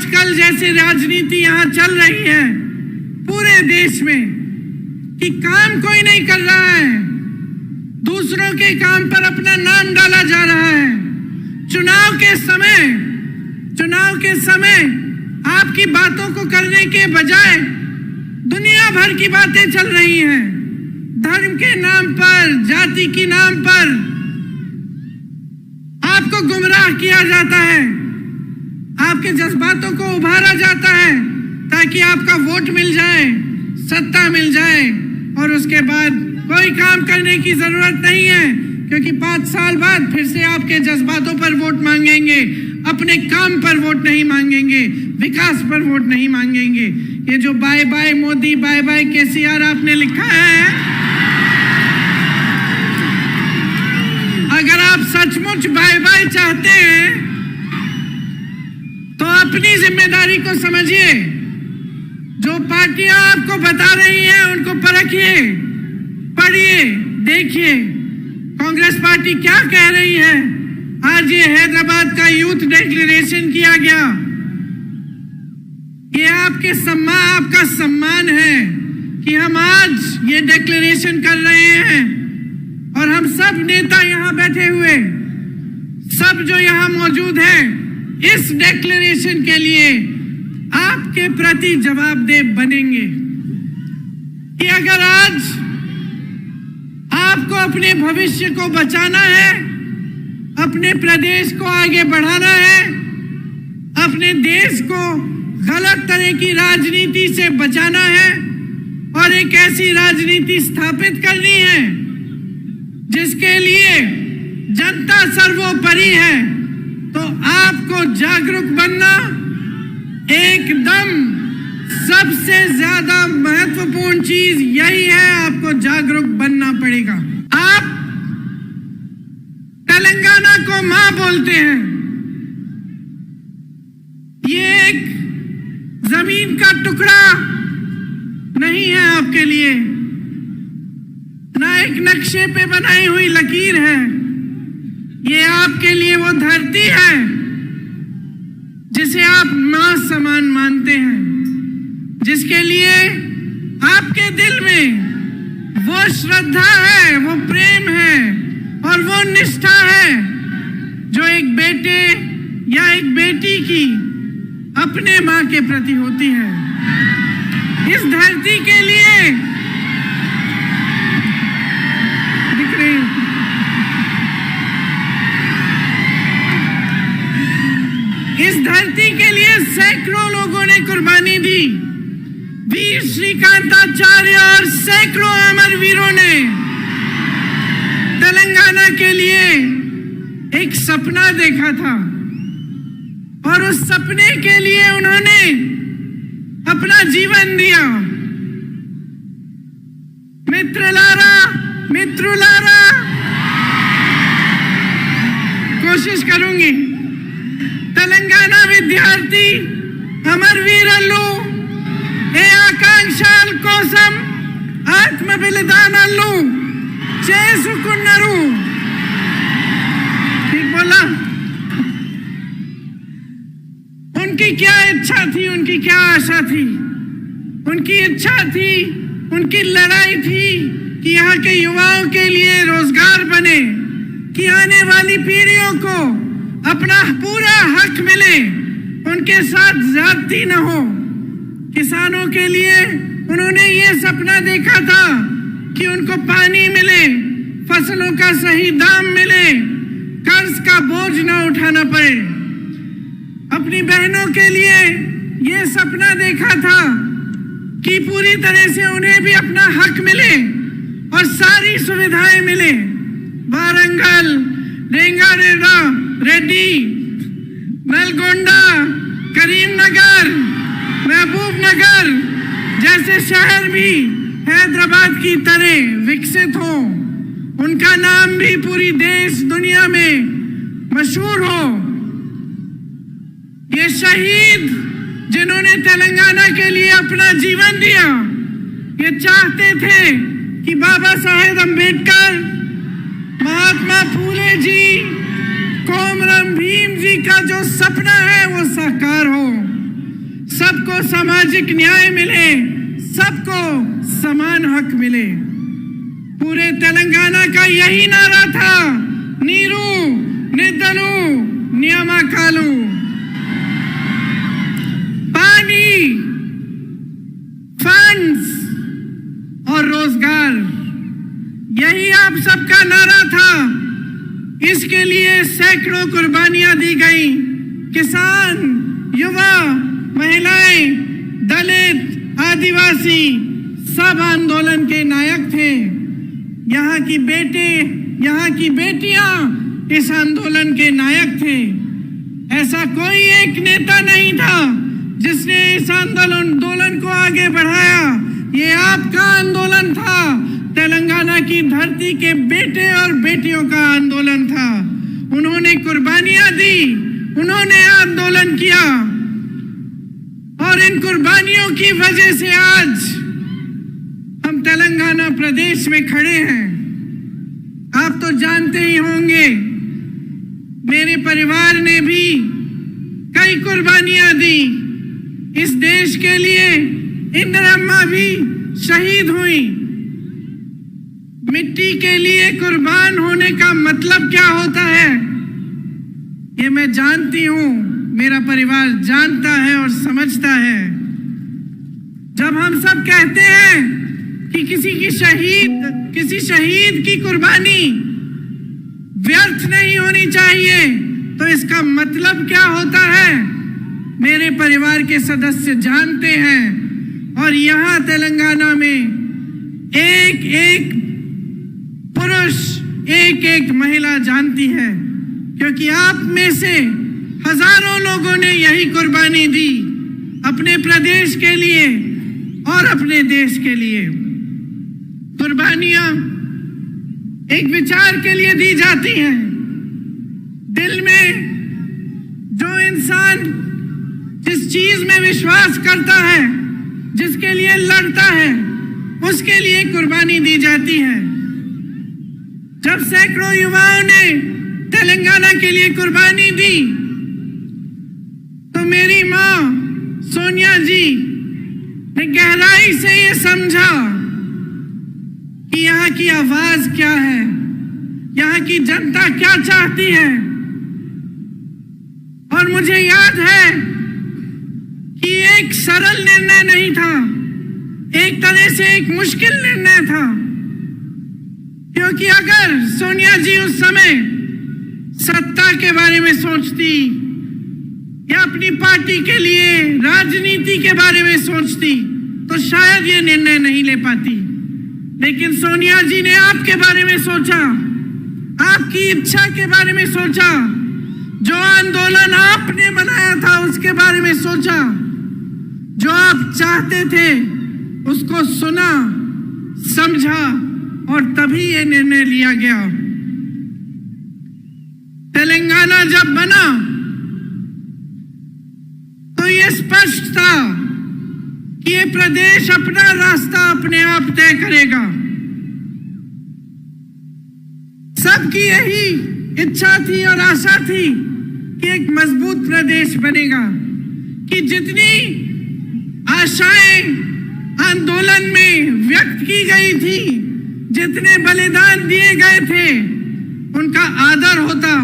आजकल जैसे राजनीति यहाँ चल रही है पूरे देश में कि काम कोई नहीं कर रहा है, दूसरों के काम पर अपना नाम डाला जा रहा है। चुनाव के समय आपकी बातों को करने के बजाय दुनिया भर की बातें चल रही हैं। धर्म के नाम पर, जाति के नाम पर आपको गुमराह किया जाता है, आपके जज्बातों को उभारा जाता है ताकि आपका वोट मिल जाए, सत्ता मिल जाए और उसके बाद कोई काम करने की जरूरत नहीं है, क्योंकि 5 साल बाद फिर से आपके जज्बातों पर वोट मांगेंगे, अपने काम पर वोट नहीं मांगेंगे, विकास पर वोट नहीं मांगेंगे। ये जो bye bye Modi, bye bye KCR आपने लिखा है, अगर आप सचमुच बाय बाय चाहते हैं तो अपनी जिम्मेदारी को समझिए। जो पार्टियां आपको बता रही हैं उनको परखिए, पढ़िए, देखिए कांग्रेस पार्टी क्या कह रही है। आज ये हैदराबाद का यूथ डिक्लेरेशन किया गया, ये आपका सम्मान है कि हम आज ये डिक्लेरेशन कर रहे हैं और हम सब नेता यहाँ बैठे हुए, सब जो यहाँ मौजूद हैं, इस डिक्लेरेशन के लिए आपके प्रति जवाबदेह बनेंगे कि अगर आज आपको अपने भविष्य को बचाना है, अपने प्रदेश को आगे बढ़ाना है, अपने देश को गलत तरह की राजनीति से बचाना है और एक ऐसी राजनीति स्थापित करनी है जिसके लिए जनता सर्वोपरि है, तो आपको जागरूक बनना एकदम सबसे ज्यादा महत्वपूर्ण चीज यही है। आपको जागरूक बनना पड़ेगा। आप तेलंगाना को मां बोलते हैं, ये एक जमीन का टुकड़ा नहीं है आपके लिए, ना एक नक्शे पे बनाई हुई लकीर है। ये आपके लिए वो धरती है जिसे आप मां समान मानते हैं, जिसके लिए आपके दिल में वो श्रद्धा है, वो प्रेम है और वो निष्ठा है जो एक बेटे या एक बेटी की अपने मां के प्रति होती है। इस धरती के लिए दिख रही है, इस धरती के लिए सैकड़ों लोगों ने कुर्बानी दी। वीर श्रीकांताचार्य और सैकड़ों अमरवीरों ने तेलंगाना के लिए एक सपना देखा था और उस सपने के लिए उन्होंने अपना जीवन दिया। मित्रुलारा कोशिश करूंगी। तेलंगाना विद्यार्थी अमरवीरल्लू ए आकांक्षाल कोसम आत्म बलिदानालू చేసుకున్నారు। ठीक बोला? उनकी क्या इच्छा थी, उनकी क्या आशा थी? उनकी इच्छा थी, उनकी लड़ाई थी कि यहाँ के युवाओं के लिए रोजगार बने, कि आने वाली पीढ़ियों को अपना पूरा हक मिले, उनके साथ ज्यादती न हो। किसानों के लिए उन्होंने ये सपना देखा था कि उनको पानी मिले, फसलों का सही दाम मिले, कर्ज का बोझ न उठाना पड़े। अपनी बहनों के लिए ये सपना देखा था कि पूरी तरह से उन्हें भी अपना हक मिले और सारी सुविधाएं मिले। वारंगल, रेड्डी, नलगोंडा, करीमनगर, महबूबनगर जैसे शहर भी हैदराबाद की तरह विकसित हो, उनका नाम भी पूरी देश दुनिया में मशहूर हो। ये शहीद जिन्होंने तेलंगाना के लिए अपना जीवन दिया, ये चाहते थे कि बाबा साहेब अम्बेडकर, महात्मा फूले जी, कोमरम भीम जी का जो सपना है वो साकार हो। सामाजिक न्याय मिले, सबको समान हक मिले। पूरे तेलंगाना का यही नारा था, नीरू निधनु नियामकालु। पानी, फंड्स और रोजगार, यही आप सबका नारा था। इसके लिए सैकड़ों कुर्बानियां दी गई। किसान, युवा, महिलाएं, दलित, आदिवासी सब आंदोलन के नायक थे। यहाँ की बेटे, यहाँ की बेटियां इस आंदोलन के नायक थे। ऐसा कोई एक नेता नहीं था जिसने इस आंदोलन को आगे बढ़ाया। ये आपका आंदोलन था, तेलंगाना की धरती के बेटे और बेटियों का आंदोलन था। उन्होंने कुर्बानियां दी, उन्होंने आंदोलन किया और इन कुर्बानियों की वजह से आज हम तेलंगाना प्रदेश में खड़े हैं। आप तो जानते ही होंगे, मेरे परिवार ने भी कई कुर्बानियां दी इस देश के लिए। इंदिरा भी शहीद हुई। मिट्टी के लिए कुर्बान होने का मतलब क्या होता है, ये मैं जानती हूं, मेरा परिवार जानता है और समझता है। जब हम सब कहते हैं कि किसी शहीद की कुर्बानी व्यर्थ नहीं होनी चाहिए, तो इसका मतलब क्या होता है, मेरे परिवार के सदस्य जानते हैं। और यहाँ तेलंगाना में एक एक पुरुष, एक एक महिला जानती है, क्योंकि आप में से हजारों लोगों ने यही कुर्बानी दी अपने प्रदेश के लिए और अपने देश के लिए। कुर्बानियां एक विचार के लिए दी जाती हैं। दिल में जो इंसान जिस चीज में विश्वास करता है, जिसके लिए लड़ता है, उसके लिए कुर्बानी दी जाती है। जब सैकड़ों युवाओं ने तेलंगाना के लिए कुर्बानी दी, तो मेरी मां सोनिया जी ने गहराई से ये समझा कि यहाँ की आवाज क्या है, यहाँ की जनता क्या चाहती है। और मुझे याद है कि एक सरल निर्णय नहीं था, एक तरह से एक मुश्किल निर्णय था, क्योंकि अगर सोनिया जी उस समय सत्ता के बारे में सोचती या अपनी पार्टी के लिए राजनीति के बारे में सोचती, तो शायद ये निर्णय नहीं ले पाती। लेकिन सोनिया जी ने आपके बारे में सोचा, आपकी इच्छा के बारे में सोचा, जो आंदोलन आपने बनाया था उसके बारे में सोचा, जो आप चाहते थे उसको सुना, समझा और तभी ये निर्णय लिया गया। तेलंगाना जब बना तो ये स्पष्ट था कि ये प्रदेश अपना रास्ता अपने आप तय करेगा। सबकी यही इच्छा थी और आशा थी कि एक मजबूत प्रदेश बनेगा, कि जितनी आशाएं आंदोलन में व्यक्त की गई थी, जितने बलिदान दिए गए थे, उनका आदर होता।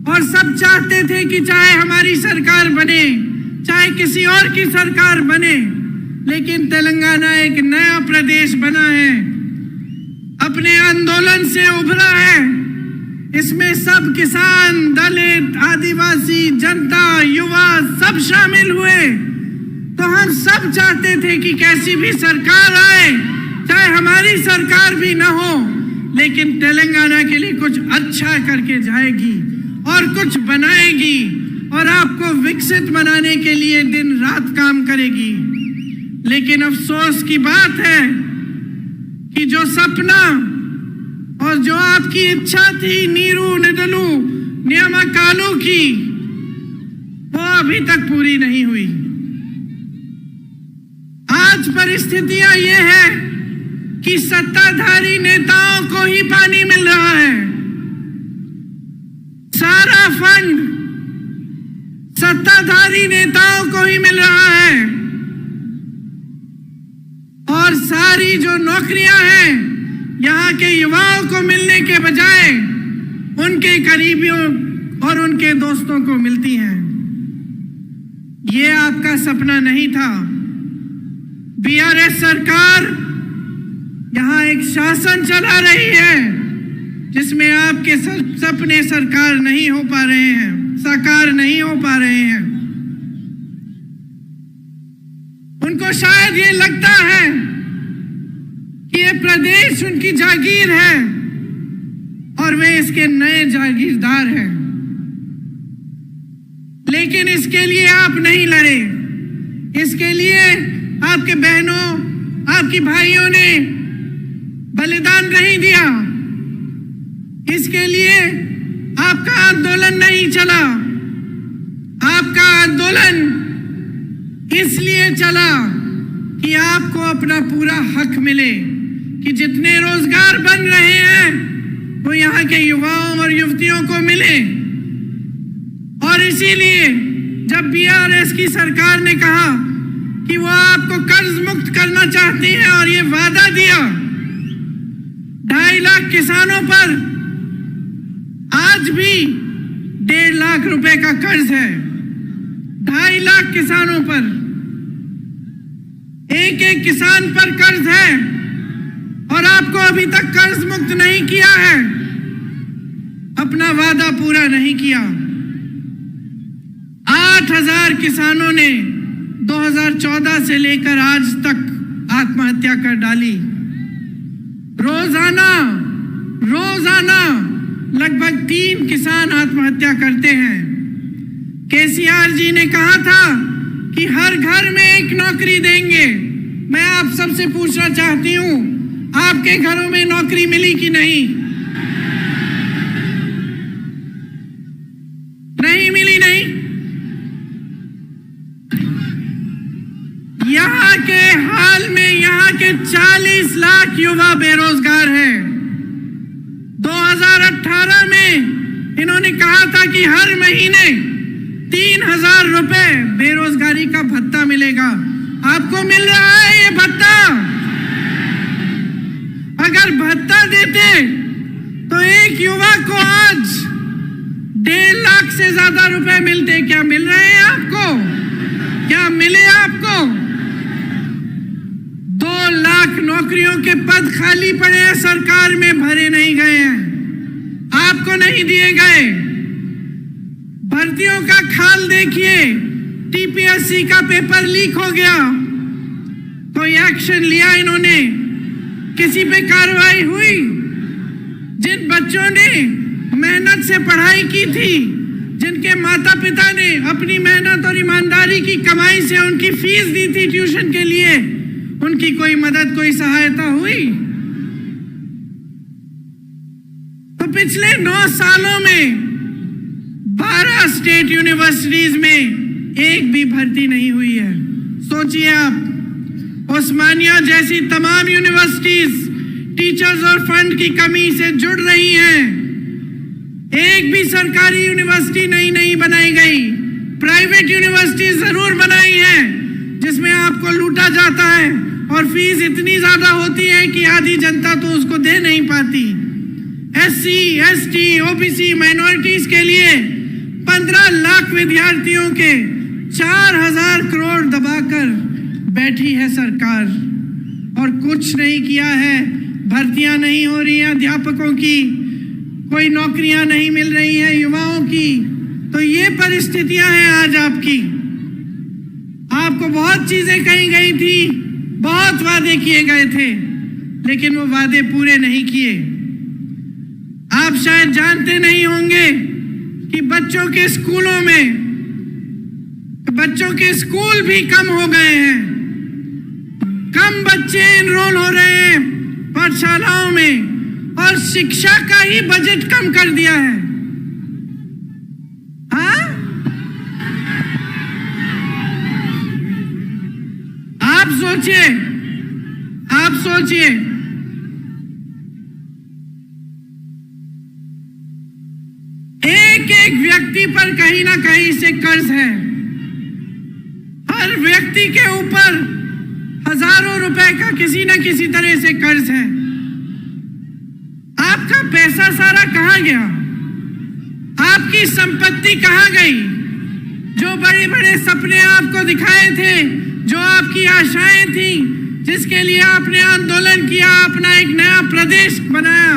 और सब चाहते थे कि चाहे हमारी सरकार बने, चाहे किसी और की सरकार बने, लेकिन तेलंगाना एक नया प्रदेश बना है, अपने आंदोलन से उभरा है। इसमें सब किसान, दलित, आदिवासी, जनता, युवा सब शामिल हुए। तो हम सब चाहते थे कि कैसी भी सरकार आए, चाहे हमारी सरकार भी ना हो, लेकिन तेलंगाना के लिए कुछ अच्छा करके जाएगी और कुछ बनाएगी और आपको विकसित बनाने के लिए दिन रात काम करेगी। लेकिन अफसोस की बात है कि जो सपना और जो आपकी इच्छा थी नीरू निधनु नियामकालु की, वो अभी तक पूरी नहीं हुई। आज परिस्थितियां ये है कि सत्ताधारी नेताओं को ही पानी मिल रहा है। सारा फंड सत्ताधारी नेताओं को ही मिल रहा है। सारी जो नौकरियां हैं यहाँ के युवाओं को मिलने के बजाय उनके करीबियों और उनके दोस्तों को मिलती हैं। ये आपका सपना नहीं था। बीआरएस सरकार यहाँ एक शासन चला रही है जिसमें आपके सपने साकार नहीं हो पा रहे हैं। उनको शायद ये लगता है कि ये प्रदेश उनकी जागीर है और वे इसके नए जागीरदार हैं, लेकिन इसके लिए आप नहीं लड़े। इसके लिए आपके बहनों, आपकी भाइयों ने बलिदान नहीं दिया। इसके लिए आपका आंदोलन नहीं चला। आपका आंदोलन इसलिए चला कि आपको अपना पूरा हक मिले, कि जितने रोजगार बन रहे हैं वो यहाँ के युवाओं और युवतियों को मिले। और इसीलिए जब बीआरएस की सरकार ने कहा कि वो आपको कर्ज मुक्त करना चाहती है और ये वादा दिया, 2.5 लाख किसानों पर आज भी 1.5 लाख रुपए का कर्ज है। 2.5 लाख किसानों पर, एक एक किसान पर कर्ज है और आपको अभी तक कर्ज मुक्त नहीं किया है, अपना वादा पूरा नहीं किया। 8,000 किसानों ने 2014 से लेकर आज तक आत्महत्या कर डाली। रोजाना लगभग 3 किसान आत्महत्या करते हैं। केसीआर जी ने कहा था कि हर घर में एक नौकरी देंगे। मैं आप सबसे पूछना चाहती हूं, आपके घरों में नौकरी मिली कि नहीं? नहीं मिली। नहीं। यहाँ के हाल में यहाँ के 40 लाख युवा बेरोजगार हैं। 2018 में इन्होंने कहा था कि हर महीने 3,000 रुपए बेरोजगारी का भत्ता मिलेगा। आपको मिल रहा है ये भत्ता? अगर भत्ता देते तो एक युवा को आज 1.5 लाख से ज्यादा रुपए मिलते। क्या मिल रहे हैं आपको? क्या मिले आपको? 2 लाख नौकरियों के पद खाली पड़े हैं, सरकार में भरे नहीं गए हैं, आपको नहीं दिए गए। भर्तियों का खाल देखिए, टीपीएससी का पेपर लीक हो गया, कोई एक्शन लिया इन्होंने? किसी पे कार्रवाई हुई? जिन बच्चों ने मेहनत से पढ़ाई की थी, जिनके माता पिता ने अपनी मेहनत और ईमानदारी की कमाई से उनकी फीस दी थी ट्यूशन के लिए, उनकी कोई मदद, कोई सहायता हुई? तो पिछले 9 सालों में 12 स्टेट यूनिवर्सिटीज में एक भी भर्ती नहीं हुई है। सोचिए आप, उस्मानिया जैसी तमाम यूनिवर्सिटीज टीचर्स और फंड की कमी से जुड़ रही हैं। एक भी सरकारी यूनिवर्सिटी नहीं बनाई गई। प्राइवेट यूनिवर्सिटी जरूर बनाई है जिसमें आपको लूटा जाता है और फीस इतनी ज्यादा होती है कि आधी जनता तो उसको दे नहीं पाती। एससी, एसटी, ओबीसी, माइनॉरिटीज के लिए 15 लाख विद्यार्थियों के 4,000 करोड़ दबाकर बैठी है सरकार और कुछ नहीं किया है। भर्तियां नहीं हो रही हैं अध्यापकों की, कोई नौकरियां नहीं मिल रही हैं युवाओं की। तो ये परिस्थितियां हैं आज आपकी। आपको बहुत चीजें कही गई थी, बहुत वादे किए गए थे, लेकिन वो वादे पूरे नहीं किए। आप शायद जानते नहीं होंगे कि बच्चों के स्कूलों में बच्चों के स्कूल भी कम हो गए हैं। कम बच्चे एनरोल हो रहे हैं पाठशालाओं में और शिक्षा का ही बजट कम कर दिया है। हाँ? आप सोचिए, आप सोचिए, एक एक व्यक्ति पर कहीं ना कहीं से कर्ज है। हर व्यक्ति के ऊपर हजारों रुपए का किसी न किसी तरह से कर्ज है। आपका पैसा सारा कहां गया? आपकी संपत्ति कहां गई? जो बड़े बड़े सपने आपको दिखाए थे, जो आपकी आशाएं थी, जिसके लिए आपने आंदोलन किया, अपना एक नया प्रदेश बनाया,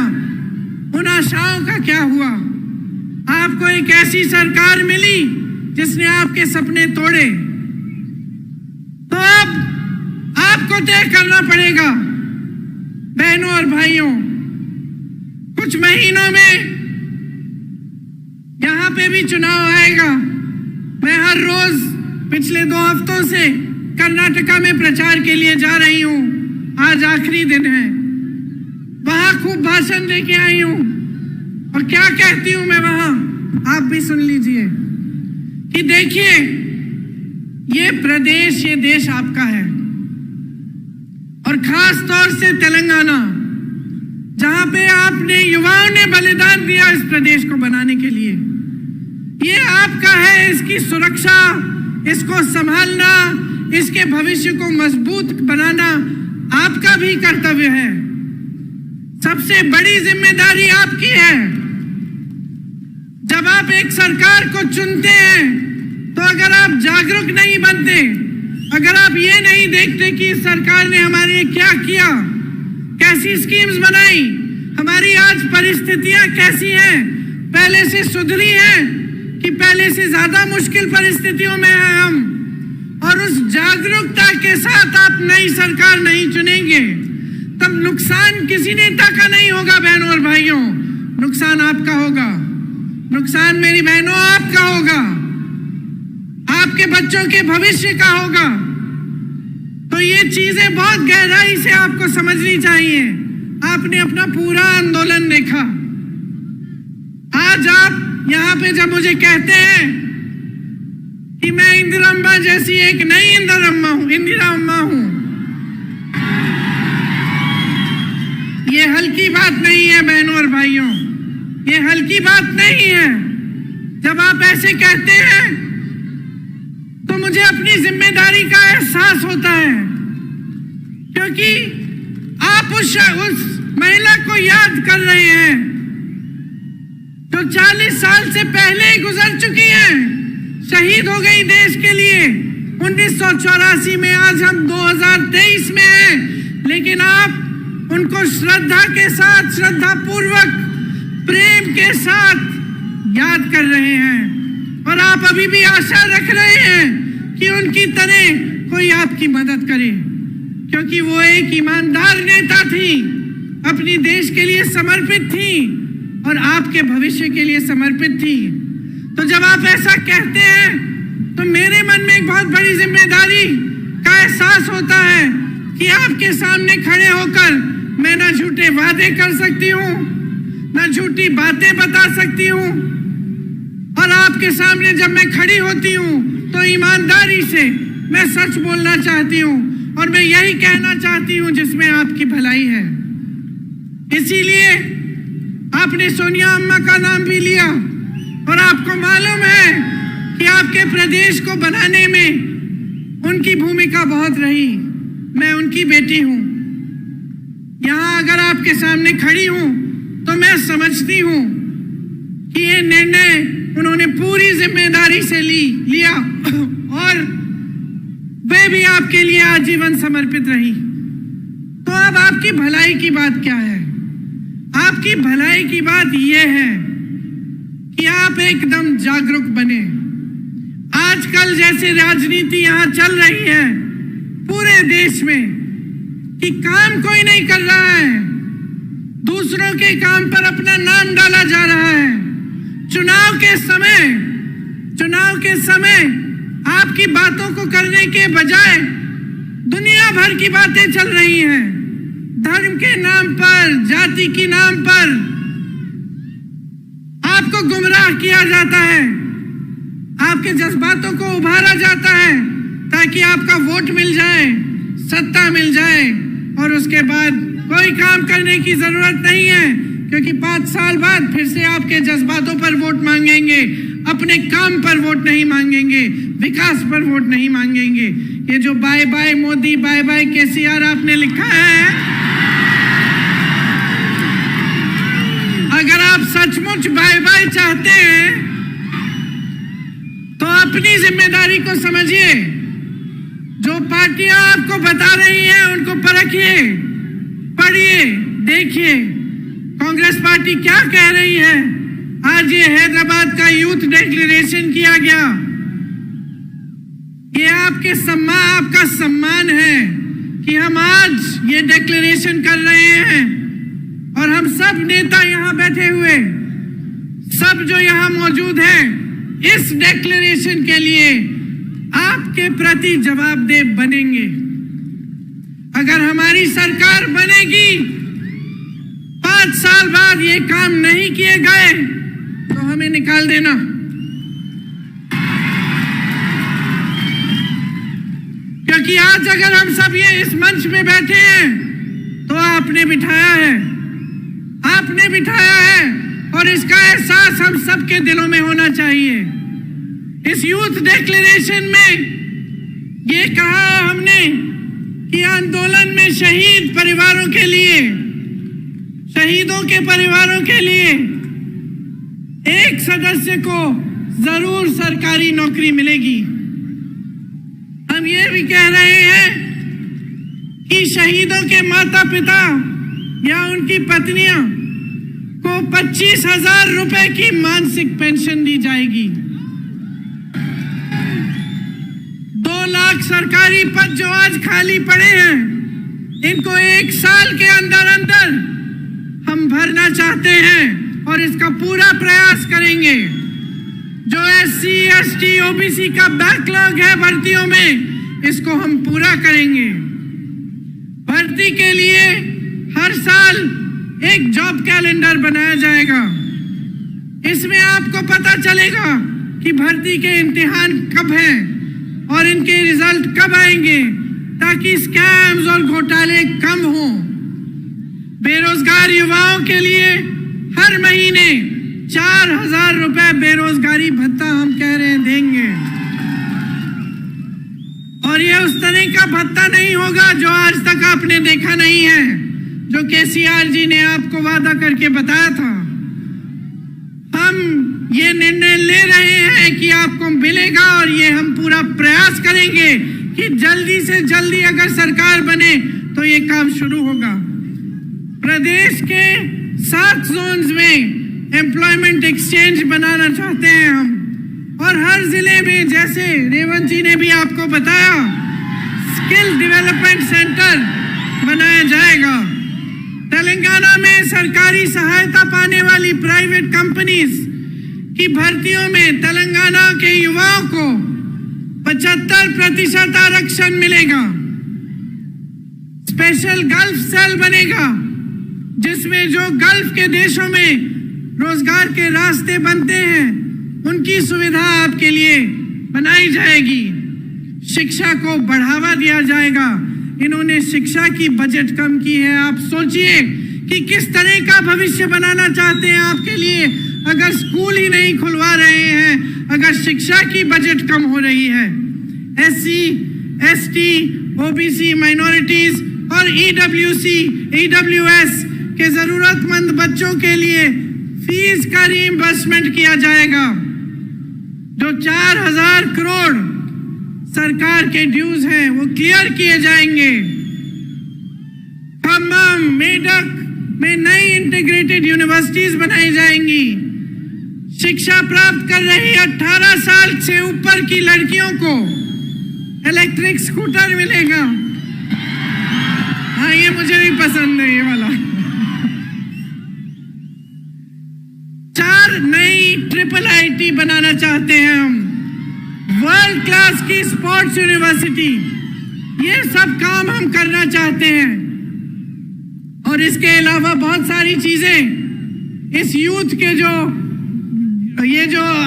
उन आशाओं का क्या हुआ? आपको एक ऐसी सरकार मिली जिसने आपके सपने तोड़े। तो अब आपको तय करना पड़ेगा बहनों और भाइयों, कुछ महीनों में यहां पे भी चुनाव आएगा। मैं हर रोज पिछले 2 हफ्तों से कर्नाटका में प्रचार के लिए जा रही हूं। आज आखिरी दिन है। वहां खूब भाषण देके आई हूं और क्या कहती हूं मैं वहां, आप भी सुन लीजिए कि देखिए, ये प्रदेश, ये देश आपका है, और खास तौर से तेलंगाना, जहां पे आपने युवाओं ने बलिदान दिया इस प्रदेश को बनाने के लिए, ये आपका है। इसकी सुरक्षा, इसको संभालना, इसके भविष्य को मजबूत बनाना आपका भी कर्तव्य है। सबसे बड़ी जिम्मेदारी आपकी है। जब आप एक सरकार को चुनते हैं तो अगर आप जागरूक नहीं बनते, अगर आप ये नहीं देखते कि इस सरकार ने हमारे लिए क्या किया, कैसी स्कीम्स बनाई, हमारी आज परिस्थितियां कैसी हैं, पहले से सुधरी हैं कि पहले से ज्यादा मुश्किल परिस्थितियों में हैं हम, और उस जागरूकता के साथ आप नई सरकार नहीं चुनेंगे, तब नुकसान किसी नेता का नहीं होगा बहनों और भाइयों, नुकसान आपका होगा। नुकसान मेरी बहनों आपका होगा, आपके बच्चों के भविष्य का होगा। तो ये चीजें बहुत गहराई से आपको समझनी चाहिए। आपने अपना पूरा आंदोलन देखा। आज आप यहाँ पे जब मुझे कहते हैं कि मैं इंदिरा अम्मा जैसी एक नई इंदिरा अम्मा हूं, ये हल्की बात नहीं है बहनों और भाइयों, ये हल्की बात नहीं है। जब आप ऐसे कहते हैं तो मुझे अपनी जिम्मेदारी का एहसास होता है, क्योंकि आप उस महिला को याद कर रहे हैं जो 40 साल से पहले ही गुजर चुकी है, शहीद हो गई देश के लिए 1984 में। आज हम 2023 में हैं, लेकिन आप उनको श्रद्धा के साथ, श्रद्धा पूर्वक, प्रेम के साथ याद कर रहे हैं, और आप अभी भी आशा रख रहे हैं कि उनकी तरह कोई आपकी मदद करे, क्योंकि वो एक ईमानदार नेता थी, अपनी देश के लिए समर्पित थी और आपके भविष्य के लिए समर्पित थी। तो जब आप ऐसा कहते हैं तो मेरे मन में एक बहुत बड़ी जिम्मेदारी का एहसास होता है कि आपके सामने खड़े होकर मैं ना झूठे वादे कर सकती हूँ, ना झूठी बातें बता सकती हूँ, और आपके सामने जब मैं खड़ी होती हूँ तो ईमानदारी से मैं सच बोलना चाहती हूँ, और मैं यही कहना चाहती हूँ जिसमें आपकी भलाई है। इसीलिए आपने सोनिया अम्मा का नाम भी लिया, और आपको मालूम है कि आपके प्रदेश को बनाने में उनकी भूमिका बहुत रही। मैं उनकी बेटी हूँ। यहाँ अगर आपके सामने खड़ी हूँ तो मैं समझती हूँ कि ये निर्णय उन्होंने पूरी जिम्मेदारी से लिया, और वे भी आपके लिए आजीवन समर्पित रही। तो अब आपकी भलाई की बात क्या है? आपकी भलाई की बात यह है कि आप एकदम जागरूक बने। आजकल जैसे राजनीति यहाँ चल रही है पूरे देश में कि काम कोई नहीं कर रहा है, दूसरों के काम पर अपना नाम डाला जा रहा है। चुनाव के समय आपकी बातों को करने के बजाय दुनिया भर की बातें चल रही हैं। धर्म के नाम पर, जाति के नाम पर आपको गुमराह किया जाता है, आपके जज्बातों को उभारा जाता है ताकि आपका वोट मिल जाए, सत्ता मिल जाए, और उसके बाद कोई काम करने की जरूरत नहीं है, क्योंकि 5 साल बाद फिर से आपके जज्बातों पर वोट मांगेंगे, अपने काम पर वोट नहीं मांगेंगे, विकास पर वोट नहीं मांगेंगे। ये जो bye bye Modi, bye bye KCR आपने लिखा है, अगर आप सचमुच बाय बाय चाहते हैं तो अपनी जिम्मेदारी को समझिए। जो पार्टियां आपको बता रही हैं उनको परखिए, पढ़िए, देखिए कांग्रेस पार्टी क्या कह रही है। आज ये हैदराबाद का यूथ डिक्लेरेशन किया गया, ये आपका सम्मान है कि हम आज ये डिक्लेरेशन कर रहे हैं। और हम सब नेता यहाँ बैठे हुए, सब जो यहाँ मौजूद हैं, इस डिक्लेरेशन के लिए आपके प्रति जवाबदेह बनेंगे। अगर हमारी सरकार बनेगी, 5 साल बाद ये काम नहीं किए गए तो हमें निकाल देना। क्योंकि आज अगर हम सब ये इस मंच में बैठे हैं तो आपने बिठाया है, आपने बिठाया है, और इसका एहसास हम सबके दिलों में होना चाहिए। इस यूथ डिक्लेरेशन में ये कहा हमने कि आंदोलन में शहीद परिवारों के लिए, शहीदों के परिवारों के लिए एक सदस्य को जरूर सरकारी नौकरी मिलेगी। हम ये भी कह रहे हैं कि शहीदों के माता पिता या उनकी पत्नियां को 25,000 रुपए की मासिक पेंशन दी जाएगी। 2 लाख सरकारी पद जो आज खाली पड़े हैं, इनको 1 साल के अंदर अंदर हम भरना चाहते हैं और इसका पूरा प्रयास करेंगे। जो SC, ST, OBC का बैकलॉग है भर्तियों में, इसको हम पूरा करेंगे। भर्ती के लिए हर साल एक जॉब कैलेंडर बनाया जाएगा। इसमें आपको पता चलेगा कि भर्ती के इम्तिहान कब हैं और इनके रिजल्ट कब आएंगे, ताकि स्कैम्स और घोटाले कम हों। बेरोजगार युवाओं के लिए हर महीने 4,000 रुपए बेरोजगारी भत्ता हम कह रहे हैं देंगे। और ये उस तरह का भत्ता नहीं होगा जो आज तक आपने देखा नहीं है, जो केसीआर जी ने आपको वादा करके बताया था। हम ये निर्णय ले रहे हैं कि आपको मिलेगा, और ये हम पूरा प्रयास करेंगे कि जल्दी से जल्दी अगर सरकार बने तो ये काम शुरू होगा। प्रदेश के 7 जोन्स में एम्प्लॉयमेंट एक्सचेंज बनाना चाहते हैं हम, और हर जिले में, जैसे रेवंत जी ने भी आपको बताया, स्किल डेवलपमेंट सेंटर बनाया जाएगा। तेलंगाना में सरकारी सहायता पाने वाली प्राइवेट कंपनीज की भर्तियों में तेलंगाना के युवाओं को 75% आरक्षण मिलेगा। स्पेशल गल्फ सेल बनेगा, जिसमें जो गल्फ के देशों में रोजगार के रास्ते बनते हैं, उनकी सुविधा आपके लिए बनाई जाएगी। शिक्षा को बढ़ावा दिया जाएगा। इन्होंने शिक्षा की बजट कम की है। आप सोचिए कि किस तरह का भविष्य बनाना चाहते हैं आपके लिए, अगर स्कूल ही नहीं खुलवा रहे हैं, अगर शिक्षा की बजट कम हो रही है। SC, ST, OBC, माइनॉरिटीज और EWS के जरूरतमंद बच्चों के लिए फीस का रीइंबर्समेंट किया जाएगा। जो 4,000 करोड़ सरकार के ड्यूज हैं वो क्लियर किए जाएंगे। खम्मम, मेडक में नई इंटीग्रेटेड यूनिवर्सिटीज बनाई जाएंगी। शिक्षा प्राप्त कर रही 18 साल से ऊपर की लड़कियों को इलेक्ट्रिक स्कूटर मिलेगा। हाँ, ये मुझे भी पसंद है, ये वाला। 4 नई IIIT बनाना चाहते हैं हम। वर्ल्ड क्लास की स्पोर्ट्स यूनिवर्सिटी, ये सब काम हम करना चाहते हैं। और इसके अलावा बहुत सारी चीजें इस यूथ के जो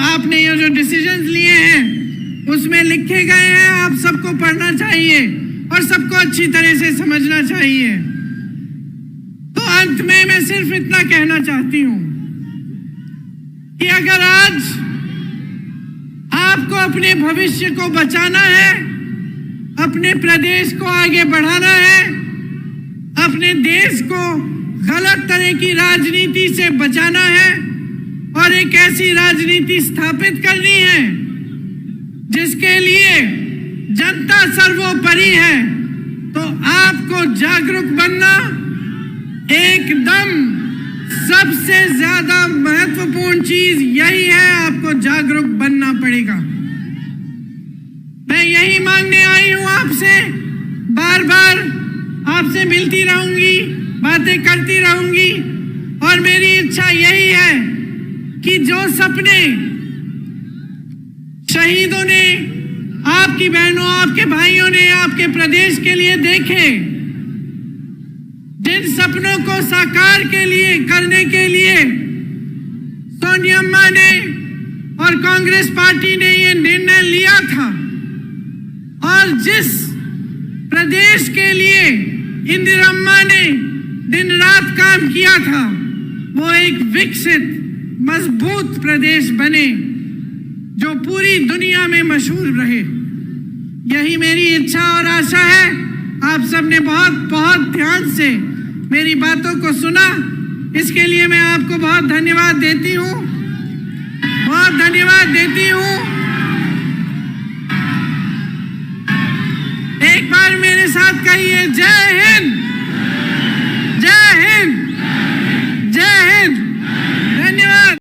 आपने ये जो डिसीजंस लिए हैं उसमें लिखे गए हैं। आप सबको पढ़ना चाहिए और सबको अच्छी तरह से समझना चाहिए। तो अंत में मैं सिर्फ इतना कहना चाहती हूं कि अगर आज आपको अपने भविष्य को बचाना है, अपने प्रदेश को आगे बढ़ाना है, अपने देश को गलत तरह की राजनीति से बचाना है और एक ऐसी राजनीति स्थापित करनी है जिसके लिए जनता सर्वोपरि है। तो आपको जागरूक बनना एकदम सबसे ज्यादा महत्वपूर्ण चीज यही है। आपको जागरूक बनना पड़ेगा। मैं यही मांगने आई हूं आपसे, बार बार आपसे मिलती रहूंगी, बातें करती रहूंगी और मेरी इच्छा यही है कि जो सपने शहीदों ने, आपकी बहनों, आपके भाइयों ने आपके प्रदेश के लिए देखे, जिन सपनों को साकार करने के लिए सोनिया ने और कांग्रेस पार्टी ने ये निर्णय लिया था और जिस प्रदेश के लिए इंदिरा ने दिन रात काम किया था, वो एक विकसित मजबूत प्रदेश बने जो पूरी दुनिया में मशहूर रहे। यही मेरी इच्छा और आशा है। आप सबने बहुत बहुत ध्यान से मेरी बातों को सुना, इसके लिए मैं आपको बहुत धन्यवाद देती हूँ, बहुत धन्यवाद देती हूँ। एक बार मेरे साथ कहिए, जय हिंद।